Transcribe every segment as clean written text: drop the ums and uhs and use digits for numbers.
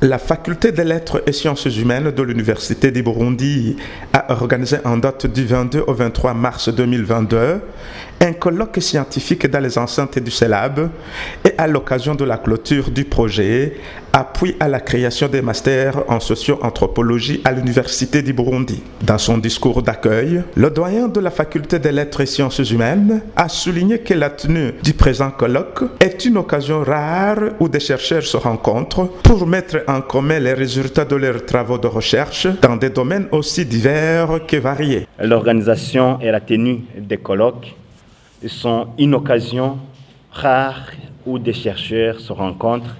La faculté des lettres et sciences humaines de l'Université du Burundi a organisé en date du 22 au 23 mars 2022 un colloque scientifique dans les enceintes du CELAB et à l'occasion de la clôture du projet Appui à la création des masters en socio-anthropologie à l'Université du Burundi. Dans son discours d'accueil, le doyen de la faculté des lettres et sciences humaines a souligné que la tenue du présent colloque est une occasion rare où des chercheurs se rencontrent pour mettre en commun les résultats de leurs travaux de recherche dans des domaines aussi divers que variés. L'organisation et la tenue des colloques sont une occasion rare où des chercheurs se rencontrent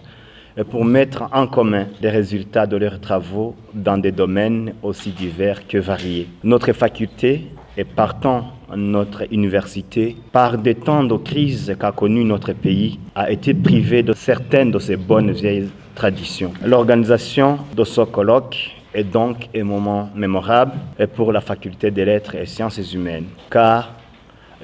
pour mettre en commun les résultats de leurs travaux dans des domaines aussi divers que variés. Notre faculté et partant notre université, par des temps de crise qu'a connu notre pays, a été privée de certaines de ses bonnes vieilles traditions. L'organisation de ce colloque est donc un moment mémorable pour la faculté des lettres et sciences humaines, car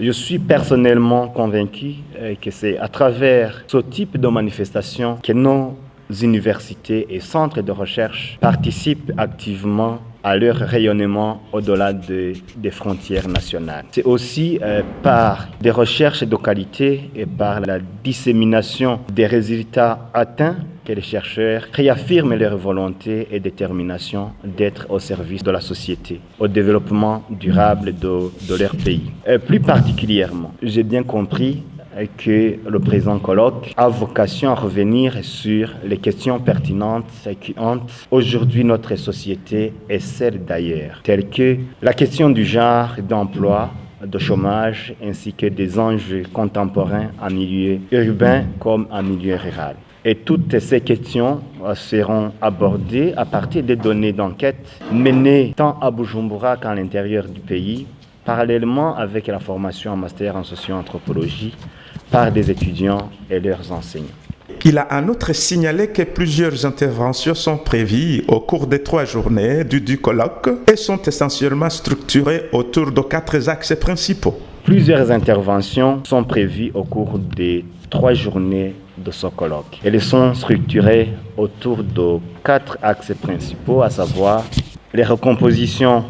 je suis personnellement convaincu que c'est à travers ce type de manifestation que nos universités et centres de recherche participent activement à leur rayonnement au-delà des frontières nationales. C'est aussi par des recherches de qualité et par la dissémination des résultats atteints que les chercheurs réaffirment leur volonté et détermination d'être au service de la société, au développement durable de leur pays. Plus particulièrement, j'ai bien compris que le présent colloque a vocation à revenir sur les questions pertinentes qui hantent aujourd'hui notre société et celle d'ailleurs, telles que la question du genre, d'emploi, de chômage, ainsi que des enjeux contemporains en milieu urbain comme en milieu rural. Et toutes ces questions seront abordées à partir des données d'enquête menées tant à Bujumbura qu'à l'intérieur du pays, parallèlement avec la formation en master en socio-anthropologie par des étudiants et leurs enseignants. Il a en outre signalé que plusieurs interventions sont prévues au cours des 3 journées du colloque et sont essentiellement structurées autour de 4 axes principaux. Plusieurs interventions sont prévues au cours des 3 journées de ce colloque. Elles sont structurées autour de 4 axes principaux, à savoir les recompositions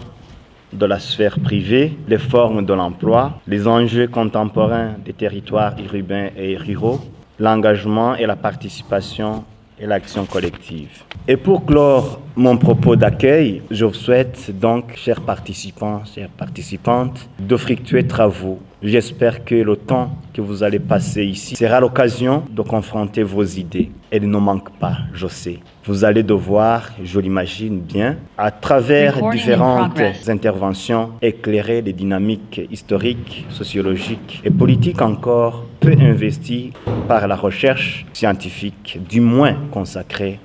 de la sphère privée, les formes de l'emploi, les enjeux contemporains des territoires urbains et ruraux, l'engagement et la participation et l'action collective. Et pour clore mon propos d'accueil, je vous souhaite donc, chers participants, chères participantes, de fructueux travaux. J'espère que le temps que vous allez passer ici sera l'occasion de confronter vos idées. Elles ne manquent pas, je sais. Vous allez devoir, je l'imagine bien, à travers différentes interventions, éclairer les dynamiques historiques, sociologiques et politiques encore peu investies par la recherche scientifique, du moins consacrée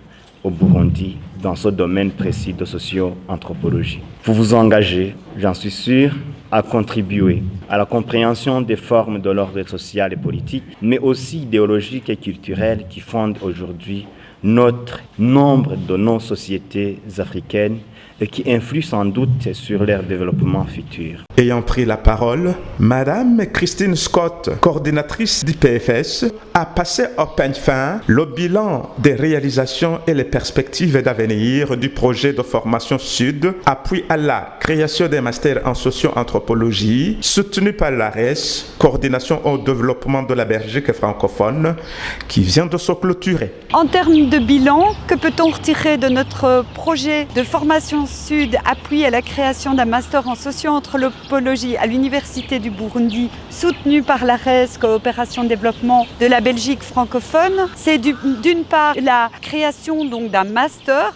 au Burundi dans ce domaine précis de socio-anthropologie. Vous vous engagez, j'en suis sûr, à contribuer à la compréhension des formes de l'ordre social et politique, mais aussi idéologiques et culturelles qui fondent aujourd'hui nombre de nos sociétés africaines et qui influent sans doute sur leur développement futur. Ayant pris la parole, Madame Christine Scott, coordinatrice du PFS, a passé au peigne fin le bilan des réalisations et les perspectives d'avenir du projet de formation Sud, appui à la création des masters en socio-anthropologie, soutenu par l'ARES, coordination au développement de la Belgique francophone, qui vient de se clôturer. En termes de bilan, que peut-on retirer de notre projet de formation Sud, appui à la création d'un master en socio-anthropologie à l'Université du Burundi, soutenu par l'ARES, coopération développement de la Belgique francophone? C'est d'une part la création donc d'un master,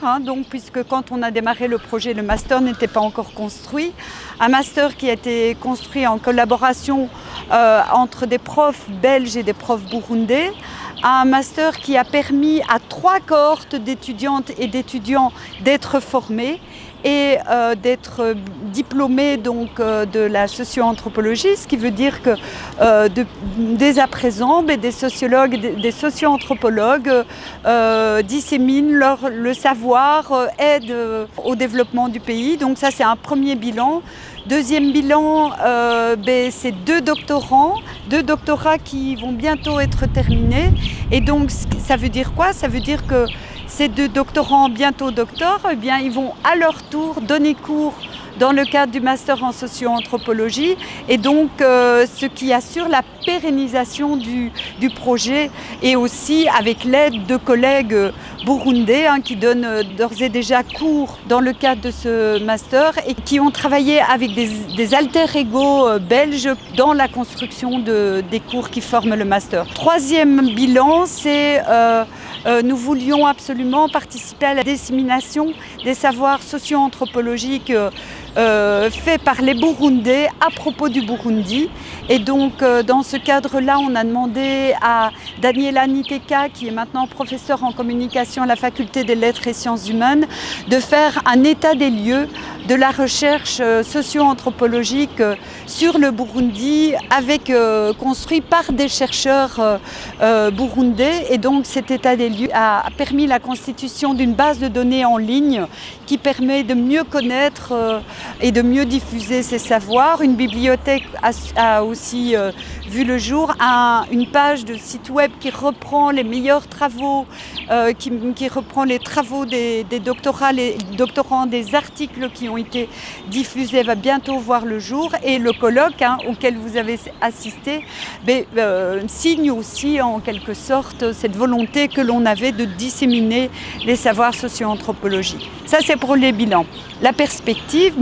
puisque quand on a démarré le projet, le master n'était pas encore construit. Un master qui a été construit en collaboration entre des profs belges et des profs burundais. Un master qui a permis à 3 cohortes d'étudiantes et d'étudiants d'être formés et d'être diplômés donc, de la socio-anthropologie, ce qui veut dire que dès à présent, des sociologues, des socio-anthropologues disséminent le savoir, aident au développement du pays. Donc ça, c'est un premier bilan. Deuxième bilan, c'est 2 doctorats qui vont bientôt être terminés. Et donc, ça veut dire quoi? Ça veut dire que ces 2 doctorants, bientôt docteurs, eh bien, ils vont à leur tour donner cours dans le cadre du master en socio-anthropologie et donc ce qui assure la pérennisation du projet et aussi avec l'aide de collègues burundais qui donnent d'ores et déjà cours dans le cadre de ce master et qui ont travaillé avec des alter-ego belges dans la construction des cours qui forment le master. 3e bilan, c'est nous voulions absolument participer à la dissémination des savoirs socio-anthropologiques fait par les Burundais à propos du Burundi. Et donc dans ce cadre-là, on a demandé à Daniela Niteka, qui est maintenant professeure en communication à la faculté des lettres et sciences humaines, de faire un état des lieux de la recherche socio-anthropologique sur le Burundi, construit par des chercheurs burundais. Et donc cet état des lieux a permis la constitution d'une base de données en ligne qui permet de mieux connaître et de mieux diffuser ces savoirs. Une bibliothèque a aussi vu le jour, une page de site web qui reprend les meilleurs travaux, qui reprend les travaux des doctorants, des articles qui ont été diffusés, va bientôt voir le jour. Et le colloque auquel vous avez assisté signe aussi en quelque sorte cette volonté que l'on avait de disséminer les savoirs socio-anthropologiques. Ça, c'est pour les bilans. La perspective,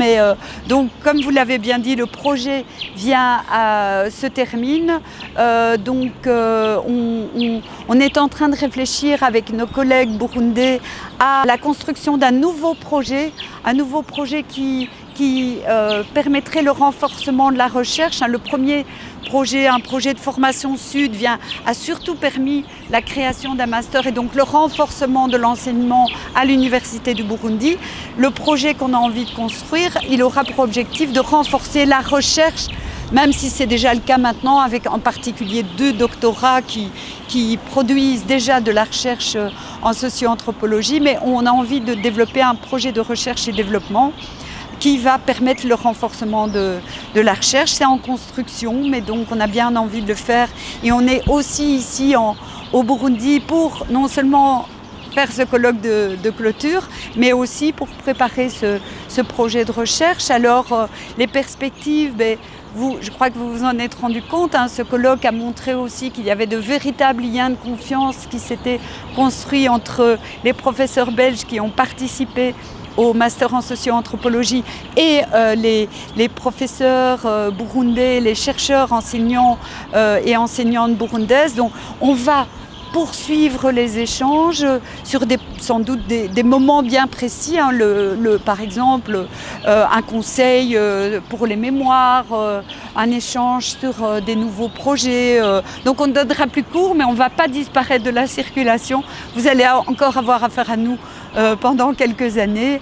donc comme vous l'avez bien dit, le projet se termine. On est en train de réfléchir avec nos collègues burundais à la construction d'un nouveau projet qui permettrait le renforcement de la recherche. Le premier projet, un projet de formation Sud, a surtout permis la création d'un master et donc le renforcement de l'enseignement à l'Université du Burundi. Le projet qu'on a envie de construire, il aura pour objectif de renforcer la recherche, même si c'est déjà le cas maintenant, avec en particulier 2 doctorats qui produisent déjà de la recherche en socio-anthropologie, mais on a envie de développer un projet de recherche et développement qui va permettre le renforcement de la recherche. C'est en construction, mais donc on a bien envie de le faire. Et on est aussi ici au Burundi pour non seulement faire ce colloque de clôture, mais aussi pour préparer ce projet de recherche. Alors, les perspectives, je crois que vous vous en êtes rendu compte, ce colloque a montré aussi qu'il y avait de véritables liens de confiance qui s'étaient construits entre les professeurs belges qui ont participé au master en socio-anthropologie et les professeurs burundais, les chercheurs enseignants et enseignantes burundaises. Donc on va poursuivre les échanges sur sans doute des moments bien précis. Par exemple, un conseil pour les mémoires, un échange sur des nouveaux projets. Donc on ne donnera plus cours, mais on ne va pas disparaître de la circulation. Vous allez encore avoir affaire à nous pendant quelques années.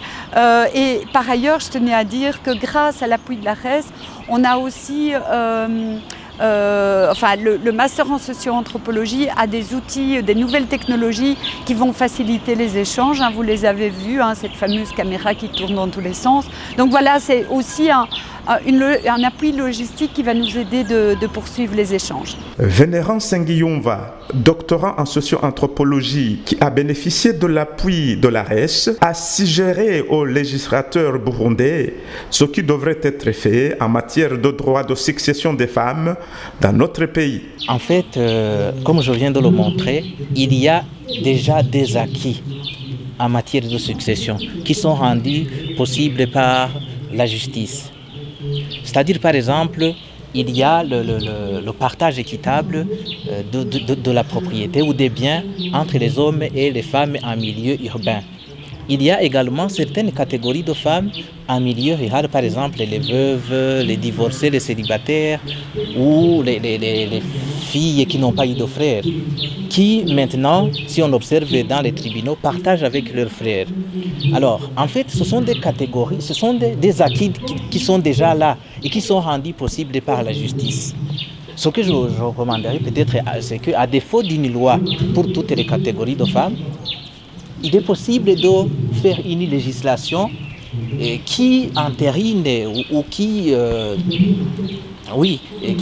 Et par ailleurs, je tenais à dire que grâce à l'appui de l'ARES, on a aussi... le master en socio-anthropologie a des outils, des nouvelles technologies qui vont faciliter les échanges. Vous les avez vus, cette fameuse caméra qui tourne dans tous les sens. Donc voilà, c'est aussi un appui logistique qui va nous aider de poursuivre les échanges. Vénérant Sengiyumva, doctorant en socio-anthropologie qui a bénéficié de l'appui de l'ARES, a suggéré aux législateurs burundais ce qui devrait être fait en matière de droit de succession des femmes dans notre pays. En fait, comme je viens de le montrer, il y a déjà des acquis en matière de succession qui sont rendus possibles par la justice. C'est-à-dire, par exemple, il y a le partage équitable de la propriété ou des biens entre les hommes et les femmes en milieu urbain. Il y a également certaines catégories de femmes en milieu rural, par exemple les veuves, les divorcés, les célibataires ou les filles qui n'ont pas eu de frères, qui maintenant, si on observe dans les tribunaux, partagent avec leurs frères. Alors, en fait, ce sont des catégories, ce sont des acquis qui sont déjà là et qui sont rendus possibles par la justice. Ce que je recommanderais peut-être, c'est qu'à défaut d'une loi pour toutes les catégories de femmes, il est possible de faire une législation qui entérine ou qui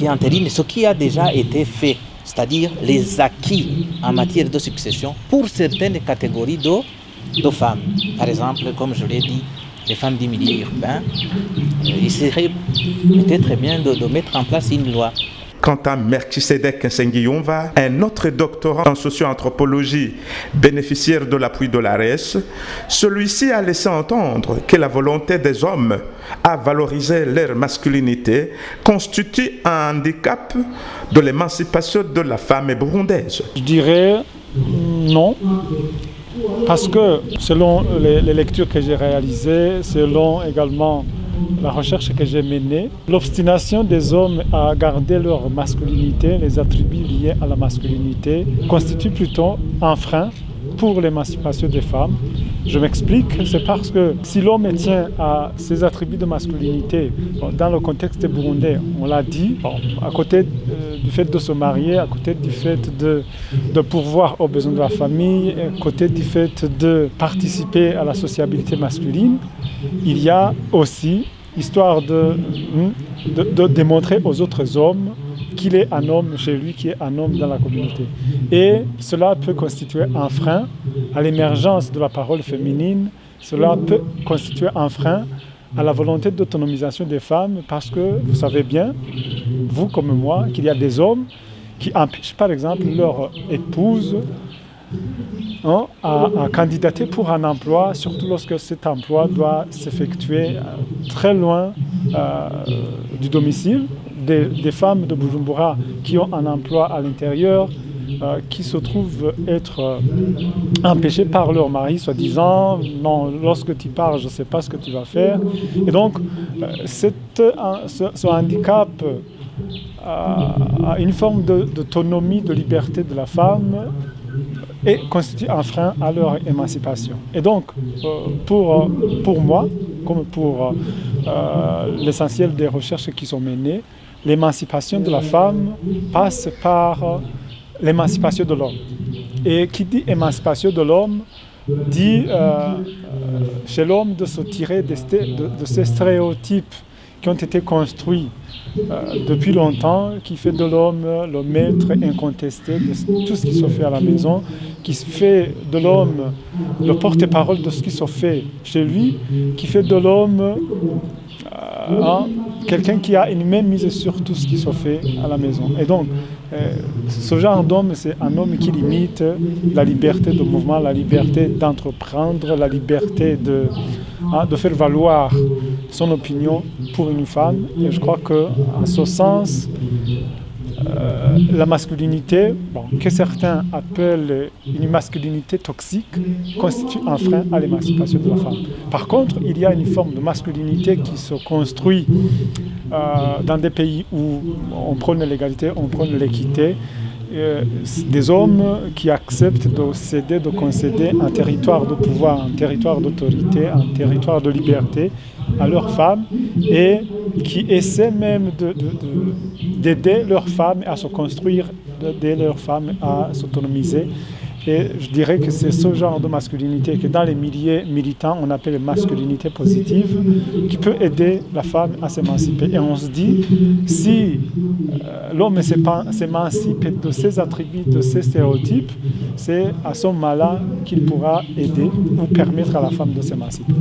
entérine ce qui a déjà été fait, c'est-à-dire les acquis en matière de succession pour certaines catégories de femmes. Par exemple, comme je l'ai dit, les femmes du milieu urbain, il serait peut-être bien de mettre en place une loi. Quant à Melchisedek Nsengiyumva, un autre doctorant en socio-anthropologie bénéficiaire de l'appui de l'ARES, celui-ci a laissé entendre que la volonté des hommes à valoriser leur masculinité constitue un handicap de l'émancipation de la femme burundaise. Je dirais non, parce que selon les lectures que j'ai réalisées, selon également la recherche que j'ai menée, l'obstination des hommes à garder leur masculinité, les attributs liés à la masculinité, constitue plutôt un frein pour l'émancipation des femmes. Je m'explique, c'est parce que si l'homme tient à ses attributs de masculinité, dans le contexte burundais, on l'a dit, à côté du fait de se marier, à côté du fait de pourvoir aux besoins de la famille, à côté du fait de participer à la sociabilité masculine, il y a aussi, histoire de démontrer aux autres hommes qu'il est un homme chez lui, qui est un homme dans la communauté. Et cela peut constituer un frein à l'émergence de la parole féminine, cela peut constituer un frein à la volonté d'autonomisation des femmes, parce que vous savez bien, vous comme moi, qu'il y a des hommes qui empêchent par exemple leur épouse à candidater pour un emploi, surtout lorsque cet emploi doit s'effectuer très loin du domicile. Des femmes de Bujumbura qui ont un emploi à l'intérieur, qui se trouvent être empêchées par leur mari, soi-disant, non, lorsque tu pars, je ne sais pas ce que tu vas faire. Et donc, ce handicap a une forme d'autonomie, de liberté de la femme, et constitue un frein à leur émancipation. Et donc, pour moi, comme pour l'essentiel des recherches qui sont menées, l'émancipation de la femme passe par l'émancipation de l'homme. Et qui dit émancipation de l'homme, dit chez l'homme de se tirer de ces stéréotypes qui ont été construits depuis longtemps, qui fait de l'homme le maître incontesté de tout ce qui se fait à la maison, qui fait de l'homme le porte-parole de ce qui se fait chez lui, qui fait de l'homme quelqu'un qui a une main mise sur tout ce qui se fait à la maison. Et donc, ce genre d'homme, c'est un homme qui limite la liberté de mouvement, la liberté d'entreprendre, la liberté de faire valoir son opinion pour une femme. Et je crois qu'en ce sens, la masculinité, que certains appellent une masculinité toxique, constitue un frein à l'émancipation de la femme. Par contre, il y a une forme de masculinité qui se construit dans des pays où on prône l'égalité, on prône l'équité. Des hommes qui acceptent de céder, de concéder un territoire de pouvoir, un territoire d'autorité, un territoire de liberté à leurs femmes, et qui essaient même d'aider leurs femmes à se construire, d'aider leurs femmes à s'autonomiser. Et je dirais que c'est ce genre de masculinité que dans les milieux militants, on appelle masculinité positive, qui peut aider la femme à s'émanciper. Et on se dit, si l'homme s'émancipe de ses attributs, de ses stéréotypes, c'est à ce moment-là qu'il pourra aider ou permettre à la femme de s'émanciper.